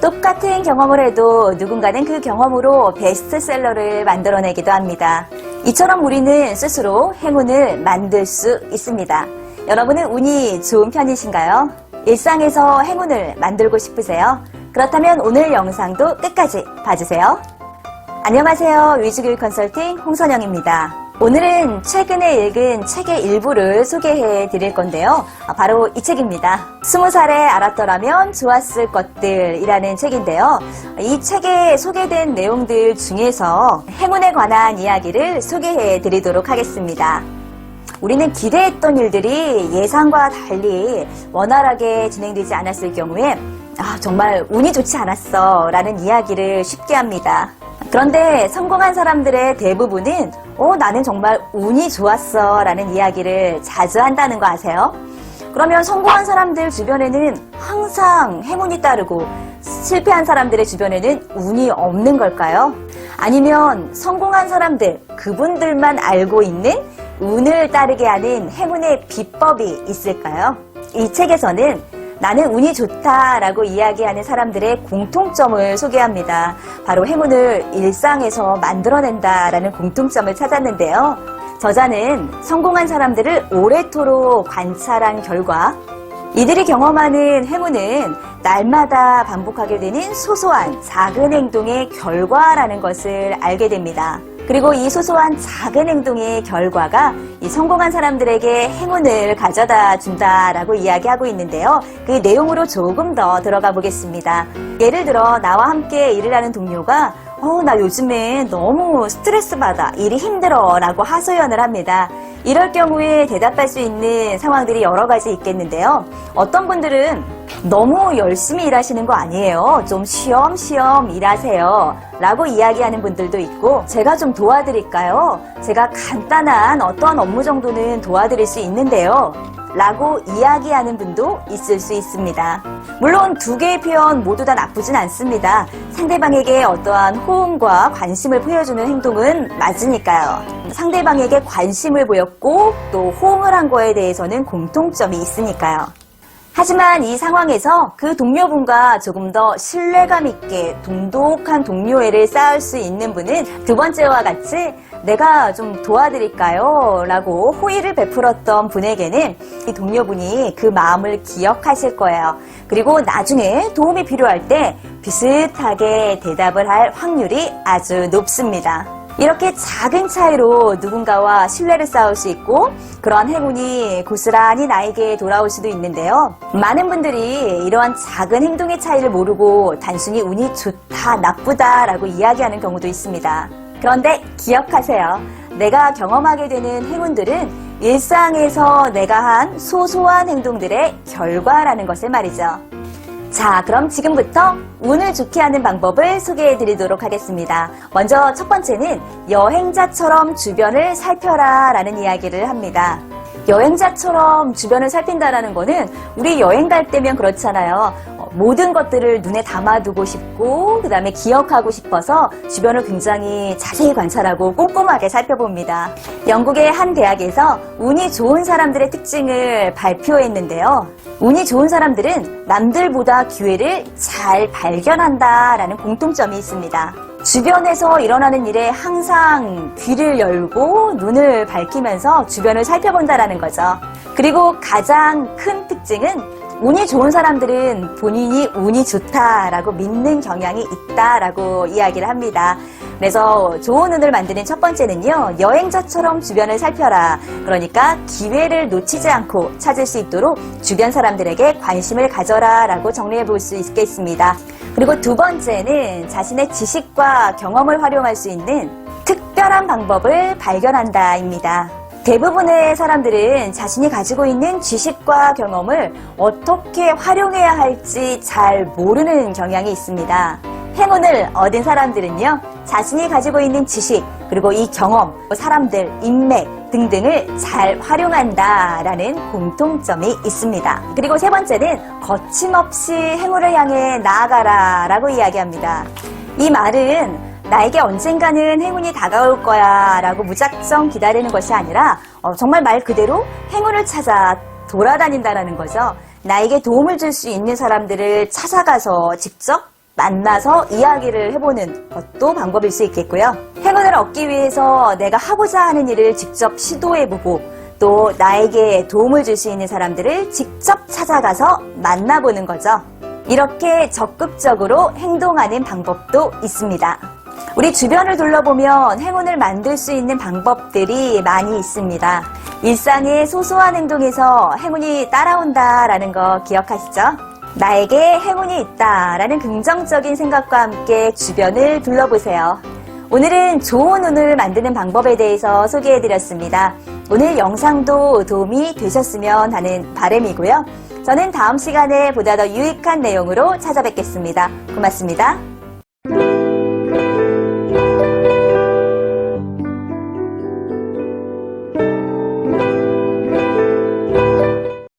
똑같은 경험을 해도 누군가는 그 경험으로 베스트셀러를 만들어내기도 합니다. 이처럼 우리는 스스로 행운을 만들 수 있습니다. 여러분은 운이 좋은 편이신가요? 일상에서 행운을 만들고 싶으세요? 그렇다면 오늘 영상도 끝까지 봐주세요. 안녕하세요. 위즈교육 컨설팅 홍선영입니다. 오늘은 최근에 읽은 책의 일부를 소개해 드릴 건데요. 바로 이 책입니다. 20살에 알았더라면 좋았을 것들이라는 책인데요. 이 책에 소개된 내용들 중에서 행운에 관한 이야기를 소개해 드리도록 하겠습니다. 우리는 기대했던 일들이 예상과 달리 원활하게 진행되지 않았을 경우에 정말 운이 좋지 않았어 라는 이야기를 쉽게 합니다. 그런데 성공한 사람들의 대부분은 나는 정말 운이 좋았어 라는 이야기를 자주 한다는 거 아세요? 그러면 성공한 사람들 주변에는 항상 행운이 따르고 실패한 사람들의 주변에는 운이 없는 걸까요? 아니면 성공한 사람들, 그분들만 알고 있는 운을 따르게 하는 행운의 비법이 있을까요? 이 책에서는 나는 운이 좋다라고 이야기하는 사람들의 공통점을 소개합니다. 바로 행운을 일상에서 만들어낸다라는 공통점을 찾았는데요. 저자는 성공한 사람들을 오래도록 관찰한 결과 이들이 경험하는 행운은 날마다 반복하게 되는 소소한 작은 행동의 결과라는 것을 알게 됩니다. 그리고 이 소소한 작은 행동의 결과가 이 성공한 사람들에게 행운을 가져다 준다라고 이야기하고 있는데요. 그 내용으로 조금 더 들어가 보겠습니다. 예를 들어 나와 함께 일을 하는 동료가 나 요즘에 너무 스트레스 받아, 일이 힘들어 라고 하소연을 합니다. 이럴 경우에 대답할 수 있는 상황들이 여러 가지 있겠는데요. 어떤 분들은 너무 열심히 일하시는 거 아니에요? 좀 쉬엄쉬엄 일하세요 라고 이야기하는 분들도 있고, 제가 좀 도와드릴까요? 제가 간단한 어떠한 업무 정도는 도와드릴 수 있는데요 라고 이야기하는 분도 있을 수 있습니다. 물론 두 개의 표현 모두 다 나쁘진 않습니다. 상대방에게 어떠한 호응과 관심을 보여주는 행동은 맞으니까요. 상대방에게 관심을 보였고 또 호응을 한 거에 대해서는 공통점이 있으니까요. 하지만 이 상황에서 그 동료분과 조금 더 신뢰감 있게 돈독한 동료애를 쌓을 수 있는 분은 두 번째와 같이 내가 좀 도와드릴까요? 라고 호의를 베풀었던 분에게는 이 동료분이 그 마음을 기억하실 거예요. 그리고 나중에 도움이 필요할 때 비슷하게 대답을 할 확률이 아주 높습니다. 이렇게 작은 차이로 누군가와 신뢰를 쌓을 수 있고 그러한 행운이 고스란히 나에게 돌아올 수도 있는데요. 많은 분들이 이러한 작은 행동의 차이를 모르고 단순히 운이 좋다, 나쁘다 라고 이야기하는 경우도 있습니다. 그런데 기억하세요. 내가 경험하게 되는 행운들은 일상에서 내가 한 소소한 행동들의 결과라는 것을 말이죠. 자, 그럼 지금부터 운을 좋게 하는 방법을 소개해 드리도록 하겠습니다. 먼저 첫 번째는 여행자처럼 주변을 살펴라 라는 이야기를 합니다. 여행자처럼 주변을 살핀다라는 거는 우리 여행 갈 때면 그렇잖아요. 모든 것들을 눈에 담아두고 싶고 그 다음에 기억하고 싶어서 주변을 굉장히 자세히 관찰하고 꼼꼼하게 살펴봅니다. 영국의 한 대학에서 운이 좋은 사람들의 특징을 발표했는데요. 운이 좋은 사람들은 남들보다 기회를 잘 발견한다라는 공통점이 있습니다. 주변에서 일어나는 일에 항상 귀를 열고 눈을 밝히면서 주변을 살펴본다라는 거죠. 그리고 가장 큰 특징은 운이 좋은 사람들은 본인이 운이 좋다라고 믿는 경향이 있다라고 이야기를 합니다. 그래서 좋은 운을 만드는 첫 번째는요, 여행자처럼 주변을 살펴라. 그러니까 기회를 놓치지 않고 찾을 수 있도록 주변 사람들에게 관심을 가져라 라고 정리해 볼 수 있겠습니다. 그리고 두 번째는 자신의 지식과 경험을 활용할 수 있는 특별한 방법을 발견한다입니다. 대부분의 사람들은 자신이 가지고 있는 지식과 경험을 어떻게 활용해야 할지 잘 모르는 경향이 있습니다. 행운을 얻은 사람들은요, 자신이 가지고 있는 지식, 그리고 이 경험, 사람들, 인맥 등등을 잘 활용한다라는 공통점이 있습니다. 그리고 세 번째는 거침없이 행운을 향해 나아가라 라고 이야기합니다. 이 말은 나에게 언젠가는 행운이 다가올 거야 라고 무작정 기다리는 것이 아니라 정말 말 그대로 행운을 찾아 돌아다닌다라는 거죠. 나에게 도움을 줄 수 있는 사람들을 찾아가서 직접 만나서 이야기를 해보는 것도 방법일 수 있겠고요. 행운을 얻기 위해서 내가 하고자 하는 일을 직접 시도해보고 또 나에게 도움을 줄 수 있는 사람들을 직접 찾아가서 만나보는 거죠. 이렇게 적극적으로 행동하는 방법도 있습니다. 우리 주변을 둘러보면 행운을 만들 수 있는 방법들이 많이 있습니다. 일상의 소소한 행동에서 행운이 따라온다라는 거 기억하시죠? 나에게 행운이 있다라는 긍정적인 생각과 함께 주변을 둘러보세요. 오늘은 좋은 운을 만드는 방법에 대해서 소개해드렸습니다. 오늘 영상도 도움이 되셨으면 하는 바람이고요. 저는 다음 시간에 보다 더 유익한 내용으로 찾아뵙겠습니다. 고맙습니다.